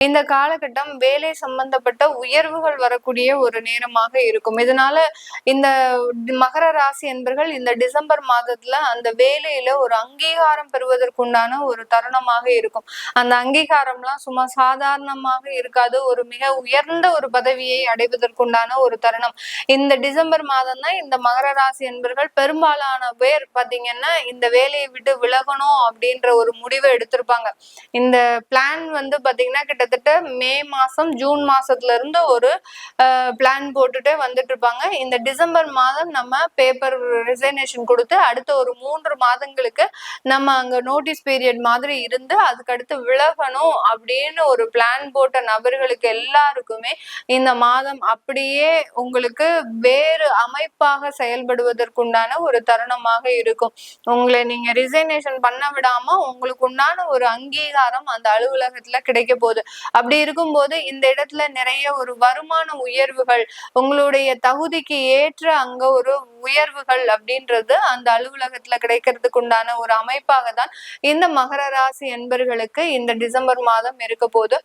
இந்த காலகட்டம் வேலை சம்பந்தப்பட்ட உயர்வுகள் வரக்கூடிய ஒரு நேரமாக இருக்கும். இதனால இந்த மகர ராசி என்பர்கள் இந்த டிசம்பர் மாதத்துல அந்த வேலையில ஒரு அங்கீகாரம் பெறுவதற்குண்டான ஒரு தருணமாக இருக்கும். அந்த அங்கீகாரம்லாம் சும்மா சாதாரணமாக இருக்காது. ஒரு மிக உயர்ந்த ஒரு பதவியை அடைவதற்குண்டான ஒரு தருணம். இந்த டிசம்பர் மாதம் தான் இந்த மகர ராசி என்பர்கள் பெரும்பாலான பேர் பாத்தீங்கன்னா இந்த வேலையை விட்டு விலகணும் அப்படின்ற ஒரு முடிவை எடுத்திருப்பாங்க. இந்த பிளான் பாத்தீங்கன்னா கிட்டத்தட்ட மே மாசம் ஜூன் மாசத்துல இருந்து ஒரு பிளான் போட்டுட்டே வந்துட்டு இருப்பாங்க. இந்த டிசம்பர் மாதம் நம்ம பேப்பர் ரிசைனேஷன் கொடுத்து அடுத்த ஒரு 3 மாதங்களுக்கு நம்ம அங்க நோட்டீஸ் பீரியட் மாதிரி இருந்து அதுக்கடுத்து விலகணும் அப்படின்னு ஒரு பிளான் போட்ட நபர்களுக்கு எல்லாருக்குமே இந்த மாதம் அப்படியே உங்களுக்கு வேறு அமைப்பாக செயல்படுவதற்குண்டான ஒரு தருணமாக இருக்கும். உங்களை நீங்க ரிசைனேஷன் பண்ண விடாம உங்களுக்கு உண்டான ஒரு அங்கீகாரம் அந்த அலுவலகத்துல கிடைக்க போகுது. அப்படி இருக்கும்போது இந்த இடத்துல நிறைய ஒரு வருமான உயர்வுகள், உங்களுடைய தகுதிக்கு ஏற்ற அங்க ஒரு உயர்வுகள் அப்படின்றது அந்த அலுவலகத்துல கிடைக்கிறதுக்கு உண்டான ஒரு அமைப்பாக தான் இந்த மகர ராசி என்பர்களுக்கு இந்த டிசம்பர் மாதம் இருக்க போது.